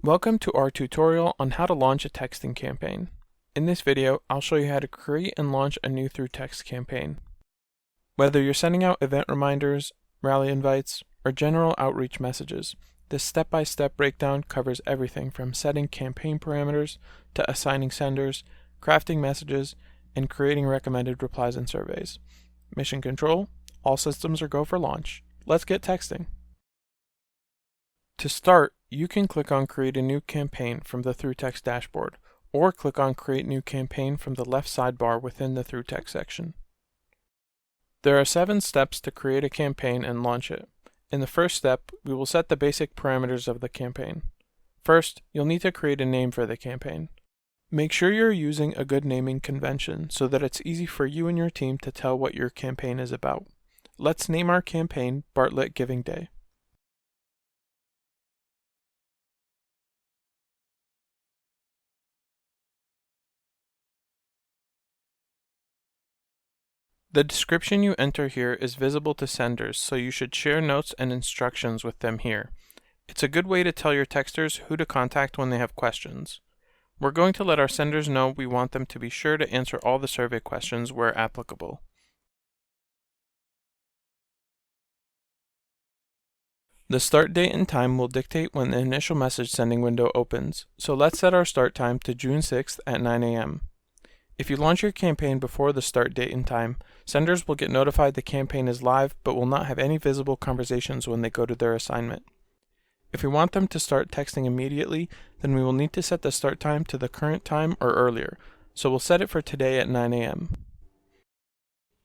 Welcome to our tutorial on how to launch a texting campaign. In this video, I'll show you how to create and launch a new through text campaign. Whether you're sending out event reminders, rally invites, or general outreach messages, this step-by-step breakdown covers everything from setting campaign parameters to assigning senders, crafting messages, and creating recommended replies and surveys. Mission control, all systems are go for launch. Let's get texting. To start, you can click on Create a New Campaign from the ThruText dashboard, or click on Create New Campaign from the left sidebar within the ThruText section. There are 7 steps to create a campaign and launch it. In the first step, we will set the basic parameters of the campaign. First, you'll need to create a name for the campaign. Make sure you're using a good naming convention so that it's easy for you and your team to tell what your campaign is about. Let's name our campaign Bartlett Giving Day. The description you enter here is visible to senders, so you should share notes and instructions with them here. It's a good way to tell your texters who to contact when they have questions. We're going to let our senders know we want them to be sure to answer all the survey questions where applicable. The start date and time will dictate when the initial message sending window opens, so let's set our start time to June 6th at 9 a.m. If you launch your campaign before the start date and time, senders will get notified the campaign is live but will not have any visible conversations when they go to their assignment. If we want them to start texting immediately, then we will need to set the start time to the current time or earlier, so we'll set it for today at 9 a.m.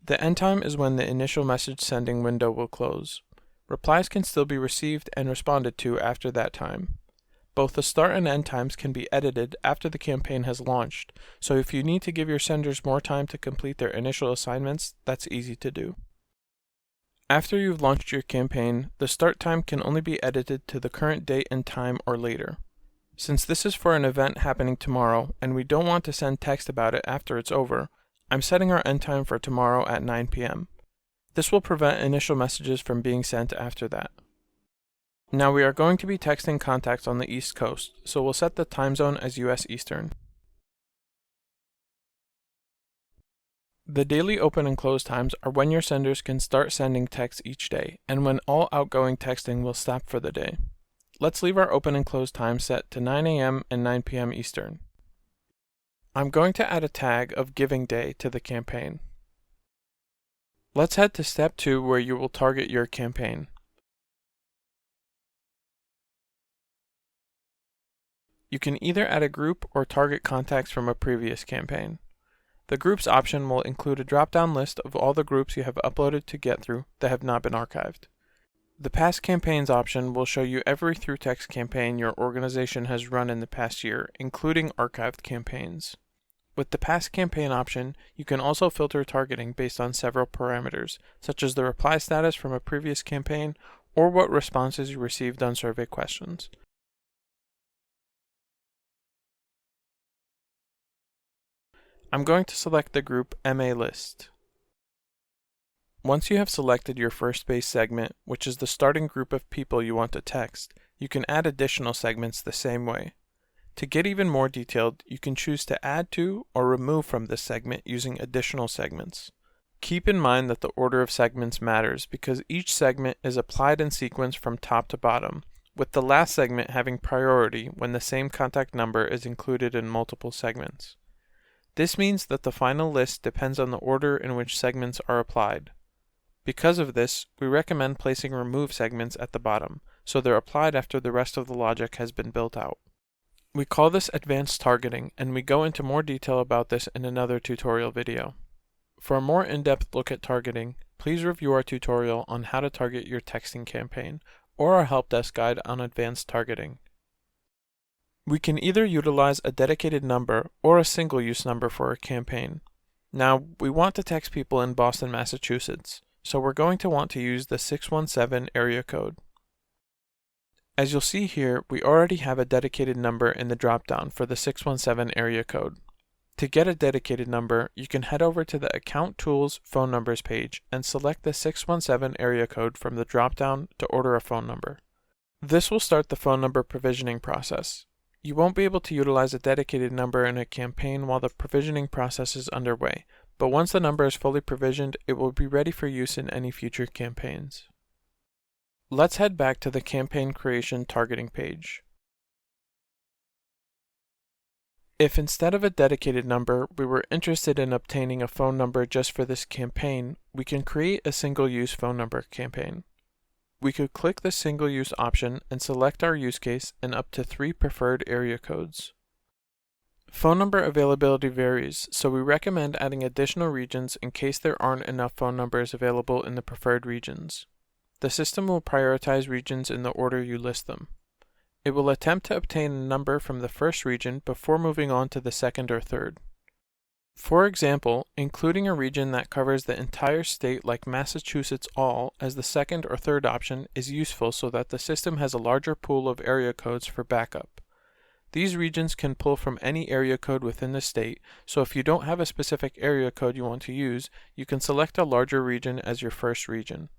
The end time is when the initial message sending window will close. Replies can still be received and responded to after that time. Both the start and end times can be edited after the campaign has launched, so if you need to give your senders more time to complete their initial assignments, that's easy to do. After you've launched your campaign, the start time can only be edited to the current date and time or later. Since this is for an event happening tomorrow, and we don't want to send text about it after it's over, I'm setting our end time for tomorrow at 9 p.m. This will prevent initial messages from being sent after that. Now we are going to be texting contacts on the East Coast, so we'll set the time zone as US Eastern. The daily open and close times are when your senders can start sending texts each day, and when all outgoing texting will stop for the day. Let's leave our open and close time set to 9 a.m. and 9 p.m. Eastern. I'm going to add a tag of Giving Day to the campaign. Let's head to step 2 where you will target your campaign. You can either add a group or target contacts from a previous campaign. The Groups option will include a drop-down list of all the groups you have uploaded to GetThru that have not been archived. The Past Campaigns option will show you every ThruText campaign your organization has run in the past year, including archived campaigns. With the Past Campaign option, you can also filter targeting based on several parameters, such as the reply status from a previous campaign or what responses you received on survey questions. I'm going to select the group MA List. Once you have selected your first base segment, which is the starting group of people you want to text, you can add additional segments the same way. To get even more detailed, you can choose to add to or remove from this segment using additional segments. Keep in mind that the order of segments matters because each segment is applied in sequence from top to bottom, with the last segment having priority when the same contact number is included in multiple segments. This means that the final list depends on the order in which segments are applied. Because of this, we recommend placing remove segments at the bottom, so they're applied after the rest of the logic has been built out. We call this advanced targeting, and we go into more detail about this in another tutorial video. For a more in-depth look at targeting, please review our tutorial on how to target your texting campaign, or our help desk guide on advanced targeting. We can either utilize a dedicated number or a single-use number for a campaign. Now, we want to text people in Boston, Massachusetts, so we're going to want to use the 617 area code. As you'll see here, we already have a dedicated number in the drop-down for the 617 area code. To get a dedicated number, you can head over to the Account Tools Phone Numbers page and select the 617 area code from the drop-down to order a phone number. This will start the phone number provisioning process. You won't be able to utilize a dedicated number in a campaign while the provisioning process is underway, but once the number is fully provisioned, it will be ready for use in any future campaigns. Let's head back to the campaign creation targeting page. If instead of a dedicated number, we were interested in obtaining a phone number just for this campaign, we can create a single-use phone number campaign. We could click the single-use option and select our use case and up to 3 preferred area codes. Phone number availability varies, so we recommend adding additional regions in case there aren't enough phone numbers available in the preferred regions. The system will prioritize regions in the order you list them. It will attempt to obtain a number from the first region before moving on to the second or third. For example, including a region that covers the entire state like Massachusetts all as the second or third option is useful so that the system has a larger pool of area codes for backup. These regions can pull from any area code within the state, so if you don't have a specific area code you want to use, you can select a larger region as your first region.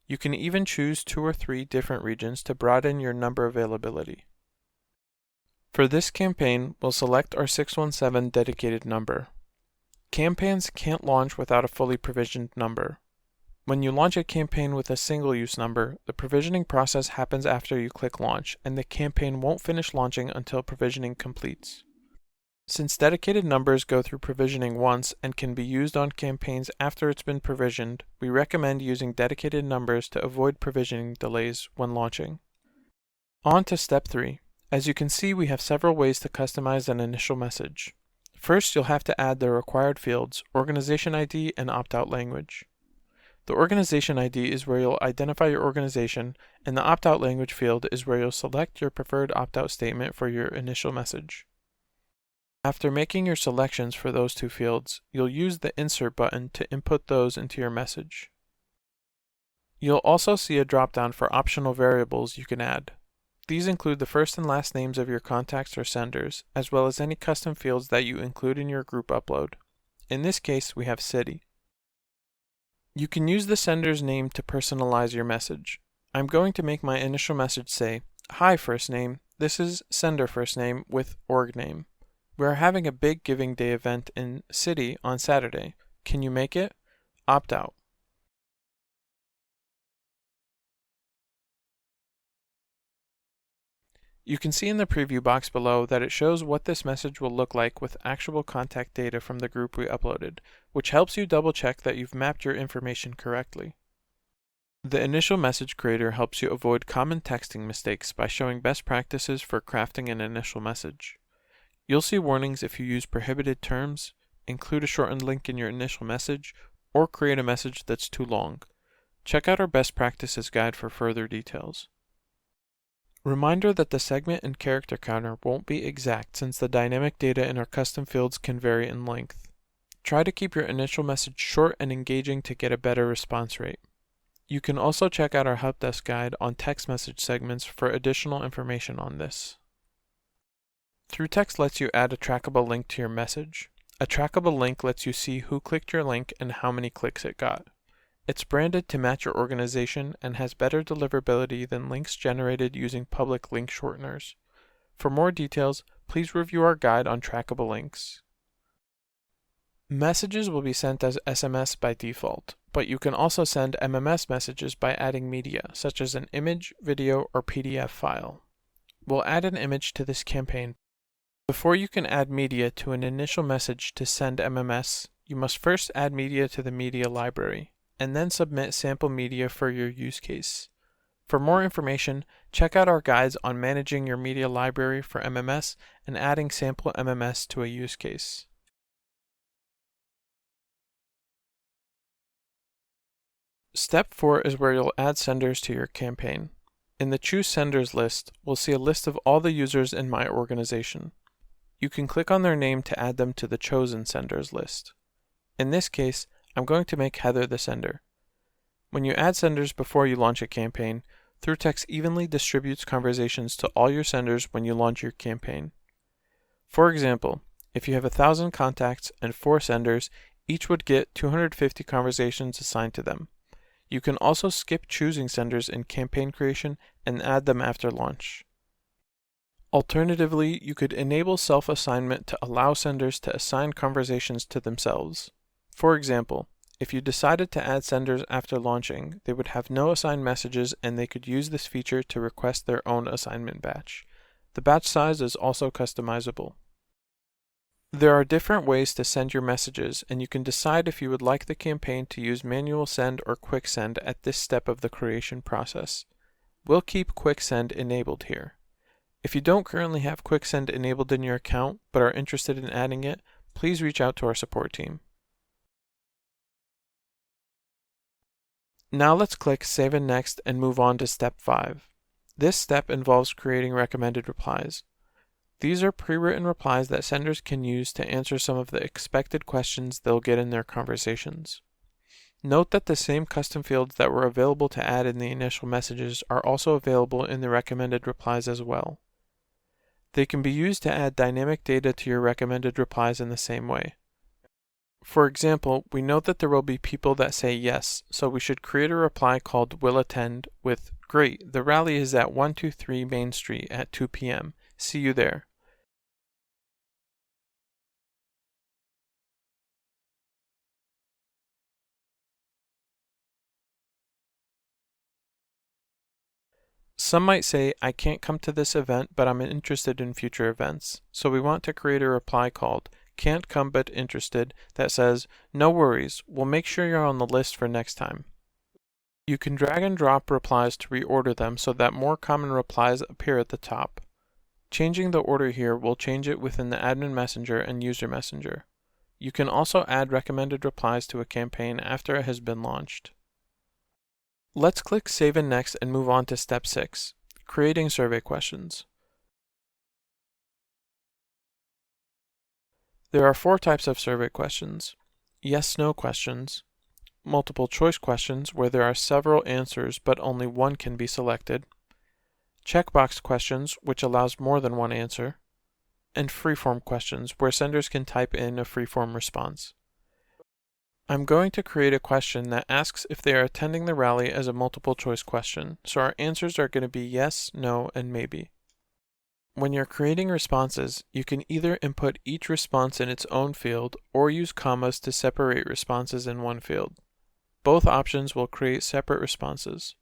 You can even choose 2 or 3 different regions to broaden your number availability. For this campaign, we'll select our 617 dedicated number. Campaigns can't launch without a fully provisioned number. When you launch a campaign with a single-use number, the provisioning process happens after you click launch, and the campaign won't finish launching until provisioning completes. Since dedicated numbers go through provisioning once and can be used on campaigns after it's been provisioned, we recommend using dedicated numbers to avoid provisioning delays when launching. On to step 3. As you can see, we have several ways to customize an initial message. First, you'll have to add the required fields, organization ID and opt-out language. The organization ID is where you'll identify your organization, and the opt-out language field is where you'll select your preferred opt-out statement for your initial message. After making your selections for those 2 fields, you'll use the Insert button to input those into your message. You'll also see a drop-down for optional variables you can add. These include the first and last names of your contacts or senders, as well as any custom fields that you include in your group upload. In this case, we have city. You can use the sender's name to personalize your message. I'm going to make my initial message say, "Hi first name, this is sender first name with org name. We are having a big Giving Day event in City on Saturday. Can you make it? Opt out." You can see in the preview box below that it shows what this message will look like with actual contact data from the group we uploaded, which helps you double check that you've mapped your information correctly. The initial message creator helps you avoid common texting mistakes by showing best practices for crafting an initial message. You'll see warnings if you use prohibited terms, include a shortened link in your initial message, or create a message that's too long. Check out our best practices guide for further details. Reminder that the segment and character counter won't be exact since the dynamic data in our custom fields can vary in length. Try to keep your initial message short and engaging to get a better response rate. You can also check out our help desk guide on text message segments for additional information on this. ThruText lets you add a trackable link to your message. A trackable link lets you see who clicked your link and how many clicks it got. It's branded to match your organization and has better deliverability than links generated using public link shorteners. For more details, please review our guide on trackable links. Messages will be sent as SMS by default, but you can also send MMS messages by adding media, such as an image, video, or PDF file. We'll add an image to this campaign. Before you can add media to an initial message to send MMS, you must first add media to the media library, and then submit sample media for your use case. For more information, check out our guides on managing your media library for MMS and adding sample MMS to a use case. Step 4 is where you'll add senders to your campaign. In the Choose Senders list, we'll see a list of all the users in my organization. You can click on their name to add them to the Chosen Senders list. In this case, I'm going to make Heather the sender. When you add senders before you launch a campaign, ThruText evenly distributes conversations to all your senders when you launch your campaign. For example, if you have 1,000 contacts and 4 senders, each would get 250 conversations assigned to them. You can also skip choosing senders in campaign creation and add them after launch. Alternatively, you could enable self-assignment to allow senders to assign conversations to themselves. For example, if you decided to add senders after launching, they would have no assigned messages and they could use this feature to request their own assignment batch. The batch size is also customizable. There are different ways to send your messages, and you can decide if you would like the campaign to use manual send or quick send at this step of the creation process. We'll keep quick send enabled here. If you don't currently have quick send enabled in your account but are interested in adding it, please reach out to our support team. Now let's click Save and Next and move on to Step 5. This step involves creating recommended replies. These are pre-written replies that senders can use to answer some of the expected questions they'll get in their conversations. Note that the same custom fields that were available to add in the initial messages are also available in the recommended replies as well. They can be used to add dynamic data to your recommended replies in the same way. For example, we know that there will be people that say yes, so we should create a reply called will attend with, "Great, the rally is at 123 Main Street at 2 p.m. See you there." Some might say, "I can't come to this event, but I'm interested in future events." So we want to create a reply called "Can't come but interested" that says, "No worries, we'll make sure you're on the list for next time." You can drag and drop replies to reorder them so that more common replies appear at the top. Changing the order here will change it within the admin messenger and user messenger. You can also add recommended replies to a campaign after it has been launched. Let's click Save and Next and move on to Step 6, Creating Survey Questions. There are 4 types of survey questions: yes/no questions, multiple choice questions where there are several answers but only one can be selected, checkbox questions which allows more than one answer, and freeform questions where senders can type in a freeform response. I'm going to create a question that asks if they are attending the rally as a multiple choice question, so our answers are going to be yes, no, and maybe. When you're creating responses, you can either input each response in its own field or use commas to separate responses in one field. Both options will create separate responses.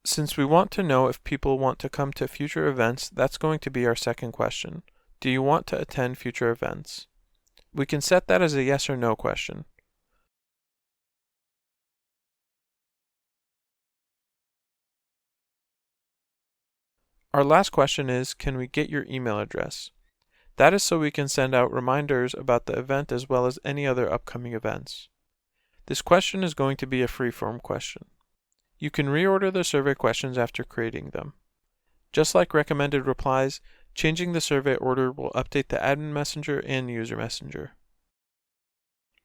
Since we want to know if people want to come to future events, that's going to be our second question. Do you want to attend future events? We can set that as a yes or no question. Our last question is, can we get your email address? That is so we can send out reminders about the event as well as any other upcoming events. This question is going to be a freeform question. You can reorder the survey questions after creating them. Just like recommended replies, changing the survey order will update the admin messenger and user messenger.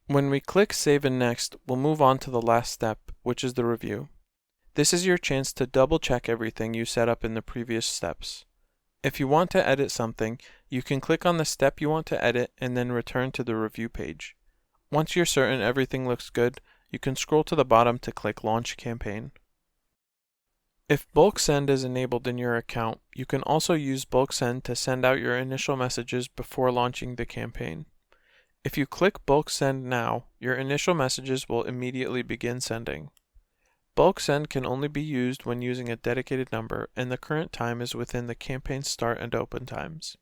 When we click Save and Next, we'll move on to the last step, which is the review. This is your chance to double check everything you set up in the previous steps. If you want to edit something, you can click on the step you want to edit and then return to the review page. Once you're certain everything looks good, you can scroll to the bottom to click Launch Campaign. If bulk send is enabled in your account, you can also use bulk send to send out your initial messages before launching the campaign. If you click bulk send now, your initial messages will immediately begin sending. Bulk send can only be used when using a dedicated number, and the current time is within the campaign start and open times.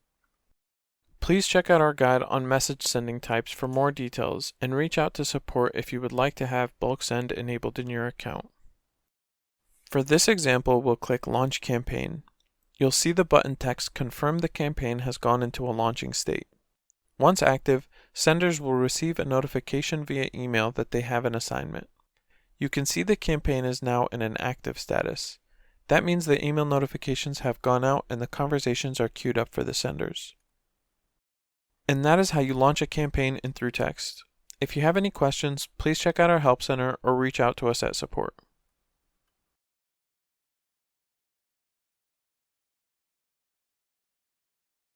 Please check out our guide on message sending types for more details, and reach out to support if you would like to have bulk send enabled in your account. For this example, we'll click Launch Campaign. You'll see the button text confirm the campaign has gone into a launching state. Once active, senders will receive a notification via email that they have an assignment. You can see the campaign is now in an active status. That means the email notifications have gone out and the conversations are queued up for the senders. And that is how you launch a campaign in GetThru Text. If you have any questions, please check out our Help Center or reach out to us at support.